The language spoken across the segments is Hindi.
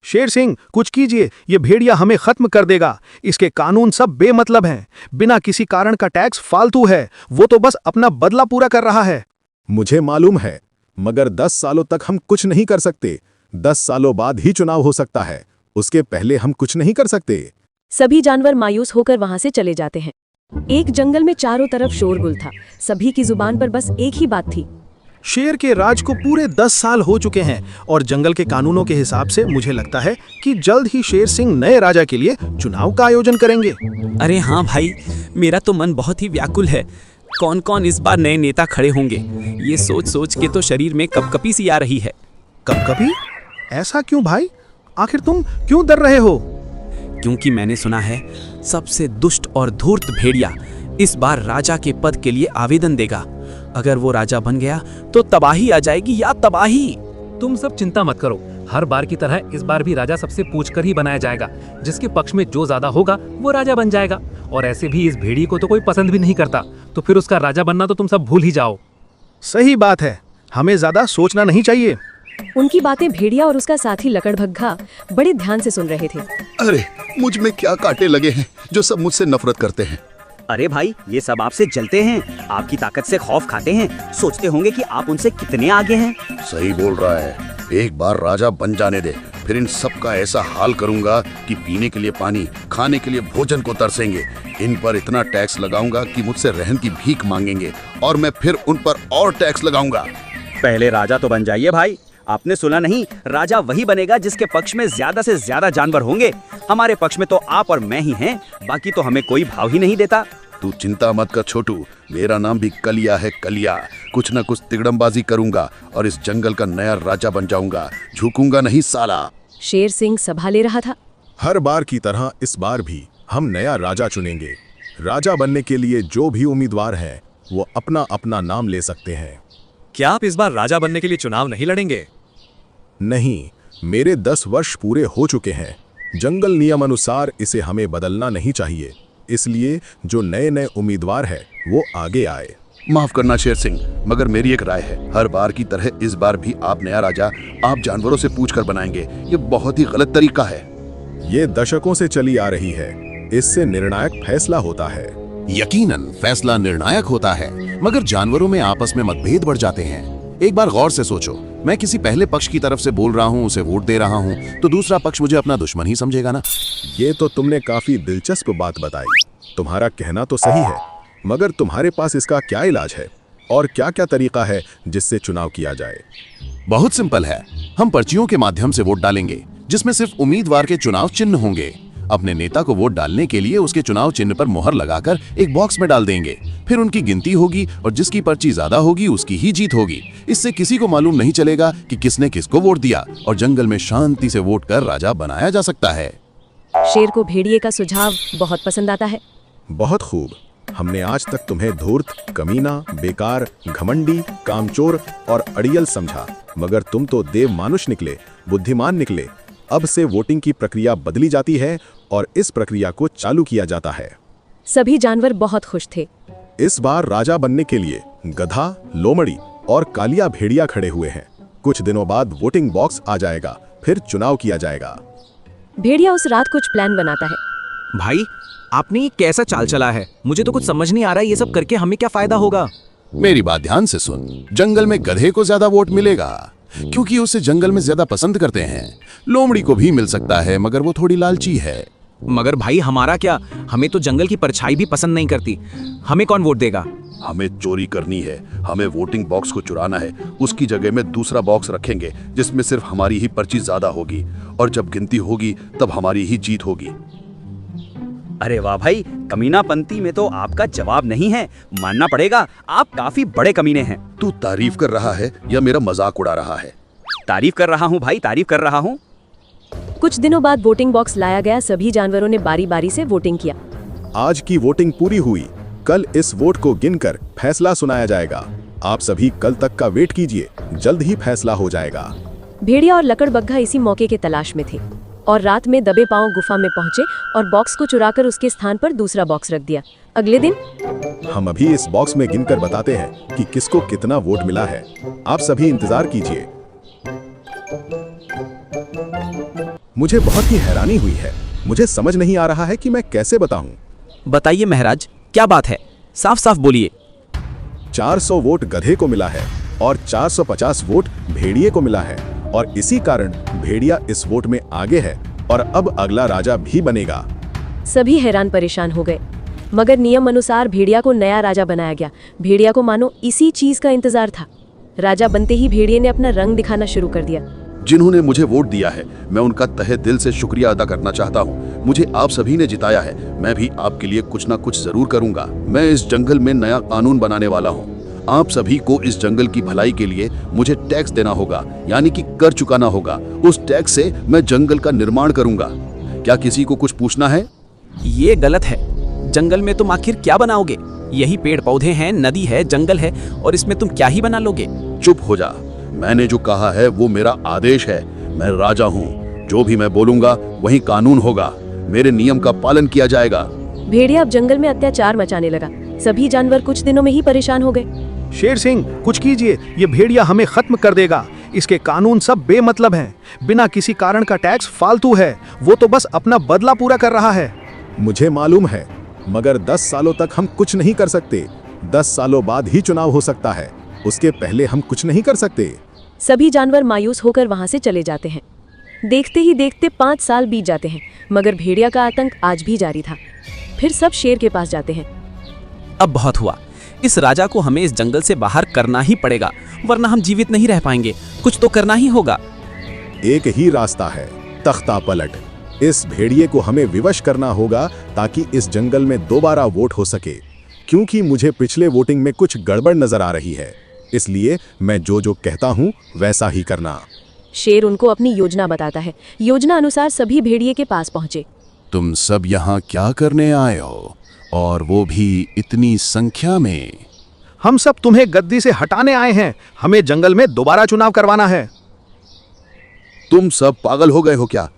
शेर सिंह, कुछ कीजिए, ये भेड़िया हमें खत्म कर देगा। इसके कानून सब बेमतलब हैं, बिना किसी कारण का टैक्स फालतू है, वो तो बस अपना बदला पूरा कर रहा है। मुझे मालूम है, मगर 10 सालों तक हम कुछ नहीं कर सकते। 10 सालों बाद ही चुनाव हो सकता है, उसके पहले हम कुछ नहीं कर सकते। सभी जानवर मायूस होकर वहां से चले जाते हैं। एक जंगल में चारों तरफ शोरगुल था। सभी की जुबान पर बस एक ही बात थी। शेर के राज को पूरे 10 साल हो चुके हैं और जंगल के कानूनों के हिसाब से मुझे लगता है कि जल्द ही शेर सिंह नए राजा के लिए चुनाव का आयोजन करेंगे। अरे हाँ भाई, मेरा तो मन बहुत ही व्याकुल है। कौन कौन इस बार नए नेता खड़े होंगे, ये सोच सोच के तो शरीर में कपकपी सी आ रही है। कपकपी? ऐसा क्यों भाई? आखिर तुम क्यों डर रहे हो? क्योंकि मैंने सुना है सबसे दुष्ट और धूर्त भेड़िया इस बार राजा के पद के लिए आवेदन देगा। अगर वो राजा बन गया तो तबाही आ जाएगी या तबाही। तुम सब चिंता मत करो, हर बार की तरह इस बार भी राजा सबसे पूछकर ही बनाया जाएगा। जिसके पक्ष में जो ज्यादा होगा वो राजा बन जाएगा। और ऐसे भी इस भेड़िए को तो कोई पसंद भी नहीं करता, तो फिर उसका राजा बनना तो तुम सब भूल ही जाओ। सही बात है, हमें ज्यादा सोचना नहीं चाहिए। उनकी बातें भेड़िया और उसका साथी लकड़भग्गा बड़े ध्यान से सुन रहे थे। अरे मुझ में क्या कांटे लगे हैं जो सब मुझसे नफरत करते हैं। अरे भाई, ये सब आपसे जलते हैं, आपकी ताकत से खौफ खाते हैं, सोचते होंगे कि आप उनसे कितने आगे हैं। सही बोल रहा है, एक बार राजा बन जाने दे, फिर इन सब का ऐसा हाल करूंगा कि पीने के लिए पानी, खाने के लिए भोजन को तरसेंगे। इन पर इतना टैक्स लगाऊंगा कि मुझसे रहन की भीख मांगेंगे और मैं फिर उन पर और टैक्स लगाऊंगा। पहले राजा तो बन जाइए भाई। आपने सुना नहीं, राजा वही बनेगा जिसके पक्ष में ज्यादा से ज्यादा जानवर होंगे। हमारे पक्ष में तो आप और मैं ही हैं, बाकी तो हमें कोई भाव ही नहीं देता। तू चिंता मत कर छोटू, मेरा नाम भी कलिया है, कलिया। कुछ न कुछ तिगड़मबाजी करूंगा और इस जंगल का नया राजा बन जाऊंगा। झुकूंगा नहीं साला। शेर सिंह सभा ले रहा था। हर बार की तरह इस बार भी हम नया राजा चुनेंगे। राजा बनने के लिए जो भी उम्मीदवार हैं, वो अपना अपना नाम ले सकते हैं। क्या आप इस बार राजा बनने के लिए चुनाव नहीं लड़ेंगे? नहीं, मेरे 10 वर्ष पूरे हो चुके हैं। जंगल नियम अनुसार इसे हमें बदलना नहीं चाहिए, इसलिए जो नए नए उम्मीदवार हैं वो आगे आए। माफ करना शेर सिंह, मगर मेरी एक राय है, हर बार की तरह इस बार भी आप नया राजा आप जानवरों से पूछकर बनाएंगे। ये बहुत ही गलत तरीका है। ये दशकों से चली आ रही है, इससे निर्णायक फैसला होता है। यकीनन फैसला निर्णायक होता है, मगर जानवरों में आपस में मतभेद बढ़ जाते हैं। एक बार गौर से सोचो, मैं किसी पहले पक्ष की तरफ से बोल रहा हूँ, उसे वोट दे रहा हूँ, तो दूसरा पक्ष मुझे अपना दुश्मन ही समझेगा ना। ये तो तुमने काफी दिलचस्प बात बताई। तुम्हारा कहना तो सही है, मगर तुम्हारे पास इसका क्या इलाज है और क्या क्या तरीका है जिससे चुनाव किया जाए? बहुत सिंपल है, हम पर्चियों के माध्यम से वोट डालेंगे, जिसमें सिर्फ उम्मीदवार के चुनाव चिन्ह होंगे। अपने नेता को वोट डालने के लिए उसके चुनाव चिन्ह पर मोहर लगाकर एक बॉक्स में डाल देंगे। फिर उनकी गिनती होगी और जिसकी पर्ची ज्यादा होगी उसकी ही जीत होगी। इससे किसी को मालूम नहीं चलेगा कि किसने किसको वोट दिया और जंगल में शांति से वोट कर राजा बनाया जा सकता है। शेर को भेड़िए का सुझाव बहुत पसंद आता है। बहुत खूब। हमने आज तक तुम्हें धूर्त, कमीना, बेकार, घमंडी, कामचोर और अड़ियल समझा, मगर तुम तो देव मानुष निकले, बुद्धिमान निकले। अब से वोटिंग की प्रक्रिया बदली जाती है और इस प्रक्रिया को चालू किया जाता है। सभी जानवर बहुत खुश थे। इस बार राजा बनने के लिए गधा, लोमड़ी और कालिया भेड़िया खड़े हुए हैं। कुछ दिनों बाद वोटिंग बॉक्स आ जाएगा, फिर चुनाव किया जाएगा। भेड़िया उस रात कुछ प्लान बनाता है। भाई, आपने ये कैसा चाल चला है? मुझे तो कुछ समझ नहीं आ रहा है, ये सब करके हमें क्या फायदा होगा? मेरी बात ध्यान से सुन, जंगल में गधे को ज्यादा वोट मिलेगा क्योंकि उसे जंगल में ज्यादा पसंद करते हैं। लोमड़ी को भी मिल सकता है, मगर वो थोड़ी लालची है। मगर भाई हमारा क्या, हमें तो जंगल की परछाई भी पसंद नहीं करती। हमें कौन वोट देगा? हमें चोरी करनी है, हमें वोटिंग बॉक्स को चुराना है। उसकी जगह में दूसरा बॉक्स रखेंगे जिसमें सिर्फ हमारी ही पर्ची ज्यादा होगी और जब गिनती होगी तब हमारी ही जीत होगी। अरे वाह भाई, कमीनापंती में तो आपका जवाब नहीं है, मानना पड़ेगा। आप काफी बड़े कमीने हैं। तू तारीफ कर रहा है या मेरा मजाक उड़ा रहा है? तारीफ कर रहा हूँ भाई, तारीफ कर रहा हूँ। कुछ दिनों बाद वोटिंग बॉक्स लाया गया। सभी जानवरों ने बारी बारी से वोटिंग किया। आज की वोटिंग पूरी हुई। कल इस वोट को गिनकर फैसला सुनाया जाएगा। आप सभी कल तक का वेट कीजिए, जल्द ही फैसला हो जाएगा। भेड़िया और लकड़बग्घा इसी मौके के तलाश में थे और रात में दबे पांव गुफा में पहुंचे और बॉक्स को चुराकर उसके स्थान पर दूसरा बॉक्स रख दिया। अगले दिन हम अभी इस बॉक्स में गिनकर बताते हैं कि किसको कितना वोट मिला है। आप सभी इंतजार कीजिए। मुझे बहुत ही हैरानी हुई है। मुझे समझ नहीं आ रहा है कि मैं कैसे बताऊं। बताइए महाराज, क्या बात है? साफ साफ बोलिए। 400 वोट गधे को मिला है और 450 वोट भेड़िए को मिला है, और इसी कारण भेड़िया इस वोट में आगे है और अब अगला राजा भी बनेगा। सभी हैरान परेशान हो गए, मगर नियम अनुसार भेड़िया को नया राजा बनाया गया। भेड़िया को मानो इसी चीज का इंतजार था। राजा बनते ही भेड़िए ने अपना रंग दिखाना शुरू कर दिया। जिन्होंने मुझे वोट दिया है, मैं उनका तहे दिल से शुक्रिया अदा करना चाहता हूँ। मुझे आप सभी ने जिताया है। मैं भी आपके लिए कुछ ना कुछ जरूर करूंगा। मैं इस जंगल में नया कानून बनाने वाला हूँ। आप सभी को इस जंगल की भलाई के लिए मुझे टैक्स देना होगा, यानी कि कर चुकाना होगा। उस टैक्स से मैं जंगल का निर्माण करूंगा। क्या किसी को कुछ पूछना है? ये गलत है। जंगल में तुम आखिर क्या बनाओगे? यही पेड़ पौधे हैं, नदी है, जंगल है, और इसमें तुम क्या ही बना लोगे? चुप हो जा। मैंने जो कहा है वो मेरा आदेश है। मैं राजा हूँ। जो भी मैं बोलूंगा वही कानून होगा। मेरे नियम का पालन किया जाएगा। भेड़िया अब जंगल में अत्याचार मचाने लगा। सभी जानवर कुछ दिनों में ही परेशान हो गए। शेर सिंह, कुछ कीजिए, ये भेड़िया हमें खत्म कर देगा। इसके कानून सब बेमतलब हैं। बिना किसी कारण का टैक्स फालतू है। वो तो बस अपना बदला पूरा कर रहा है। मुझे मालूम है, मगर 10 सालों तक हम कुछ नहीं कर सकते। 10 सालों बाद ही चुनाव हो सकता है, उसके पहले हम कुछ नहीं कर सकते। सभी जानवर मायूस होकर वहां से चले जाते हैं। देखते ही देखते 5 साल बीत जाते हैं, मगर भेड़िया का आतंक आज भी जारी था। फिर सब शेर के पास जाते हैं। अब बहुत हुआ। इस राजा को हमें इस जंगल से बाहर करना ही पड़ेगा, वरना हम जीवित नहीं रह पाएंगे। कुछ तो करना ही होगा। एक ही रास्ता है, तख्ता पलट। इस भेड़िए को हमें विवश करना होगा ताकि इस जंगल में दोबारा वोट हो सके। क्योंकि मुझे पिछले वोटिंग में कुछ गड़बड़ नजर आ रही है, इसलिए मैं जो कहता हूँ वैसा ही करना। शेर उनको अपनी योजना बताता है। योजना अनुसार सभी भेड़िए के पास पहुंचे। तुम सब यहाँ क्या करने आए हो, और वो भी इतनी संख्या में? हम सब तुम्हें गद्दी से हटाने आए हैं। हमें जंगल में दोबारा चुनाव करवाना है। तुम सब पागल हो गए हो क्या?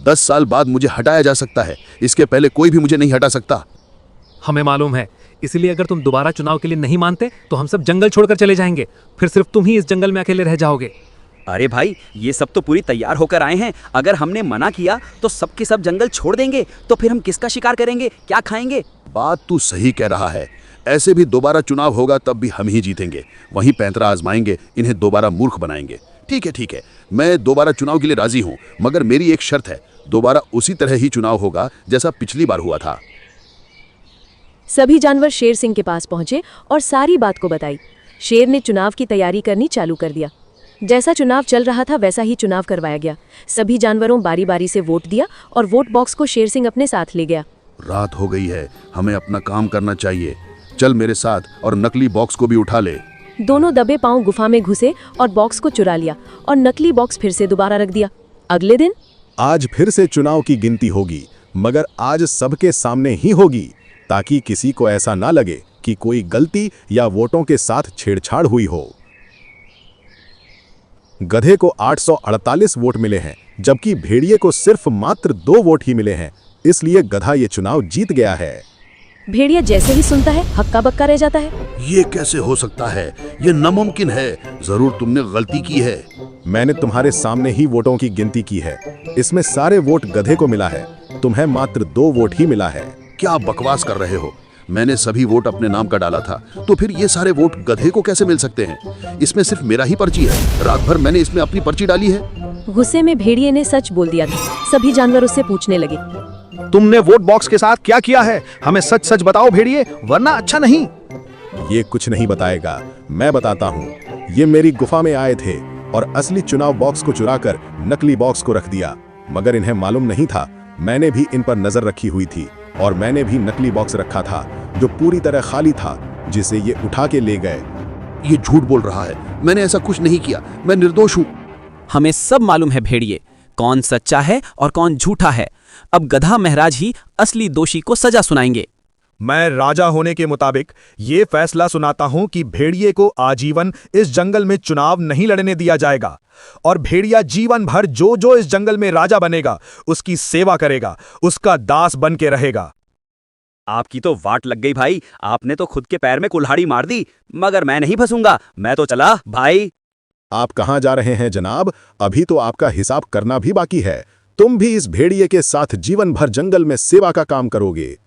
10 साल बाद मुझे हटाया जा सकता है, इसके पहले कोई भी मुझे नहीं हटा सकता। हमें मालूम है, इसलिए अगर तुम दोबारा चुनाव के लिए नहीं मानते तो हम सब जंगल छोड़कर चले जाएंगे। फिर सिर्फ तुम ही इस जंगल में अकेले रह जाओगे। अरे भाई, ये सब तो पूरी तैयार होकर आए हैं। अगर हमने मना किया तो सबके सब जंगल छोड़ देंगे, तो फिर हम किसका शिकार करेंगे, क्या खाएंगे? बात तू सही कह रहा है। ऐसे भी दोबारा चुनाव होगा तब भी हम ही जीतेंगे। वहीं पैंतरा आजमाएंगे, इन्हें दोबारा मूर्ख बनाएंगे। ठीक है, मैं दोबारा चुनाव के लिए राजी हूँ, मगर मेरी एक शर्त है। दोबारा उसी तरह ही चुनाव होगा जैसा पिछली बार हुआ था। सभी जानवर शेर सिंह के पास पहुंचे और सारी बात को बताई। शेर ने चुनाव की तैयारी करनी चालू कर दिया। जैसा चुनाव चल रहा था वैसा ही चुनाव करवाया गया। सभी जानवरों बारी बारी से वोट दिया और वोट बॉक्स को शेर सिंह अपने साथ ले गया। रात हो गई है, हमें अपना काम करना चाहिए। चल मेरे साथ और नकली बॉक्स को भी उठा ले। दोनों दबे पांव गुफा में घुसे और बॉक्स को चुरा लिया और नकली बॉक्स फिर से दोबारा रख दिया। अगले दिन आज फिर से चुनाव की गिनती होगी, मगर आज सबके सामने ही होगी, ताकि किसी को ऐसा ना लगे कि कोई गलती या वोटों के साथ छेड़छाड़ हुई हो। गधे को 848 वोट मिले हैं, जबकि भेड़िए को सिर्फ मात्र 2 वोट ही मिले हैं। इसलिए गधा ये चुनाव जीत गया है। भेड़िया जैसे ही सुनता है हक्का बक्का रह जाता है। ये कैसे हो सकता है? ये नामुमकिन है। जरूर तुमने गलती की है। मैंने तुम्हारे सामने ही वोटों की गिनती की है। इसमें सारे वोट गधे को मिला है, तुम्हें मात्र 2 वोट ही मिला है। क्या बकवास कर रहे हो? मैंने सभी वोट अपने नाम का डाला था, तो फिर ये सारे वोट गधे को कैसे मिल सकते हैं? इसमें सिर्फ मेरा ही पर्ची है। रात भर मैंने इसमें अपनी पर्ची डाली है। गुस्से में भेड़िए ने सच बोल दिया था। सभी जानवर उससे पूछने लगे, तुमने वोट बॉक्स के साथ क्या किया है? हमें सच सच बताओ भेड़िए, वरना अच्छा नहीं। ये कुछ नहीं बताएगा, मैं बताता हूँ। ये मेरी गुफा में आए थे और असली चुनाव बॉक्स को चुराकर नकली बॉक्स को रख दिया, मगर इन्हें मालूम नहीं था। मैंने भी इन पर नजर रखी हुई थी और मैंने भी नकली बॉक्स रखा था जो पूरी तरह खाली था, जिसे ये उठा के ले गए। ये झूठ बोल रहा है। मैंने ऐसा कुछ नहीं किया। मैं निर्दोष हूँ। हमें सब मालूम है भेड़िए, कौन सच्चा है और कौन झूठा है। अब गधा महाराज ही असली दोषी को सजा सुनाएंगे। मैं राजा होने के मुताबिक ये फैसला सुनाता हूं कि भेड़िए को आजीवन इस जंगल में चुनाव नहीं लड़ने दिया जाएगा और भेड़िया जीवन भर जो इस जंगल में राजा बनेगा उसकी सेवा करेगा, उसका दास बन के रहेगा। आपकी तो वाट लग गई भाई। आपने तो खुद के पैर में कुल्हाड़ी मार दी, मगर मैं नहीं फंसूंगा। मैं तो चला भाई। आप कहाँ जा रहे हैं जनाब? अभी तो आपका हिसाब करना भी बाकी है। तुम भी इस भेड़िए के साथ जीवन भर जंगल में सेवा का काम करोगे।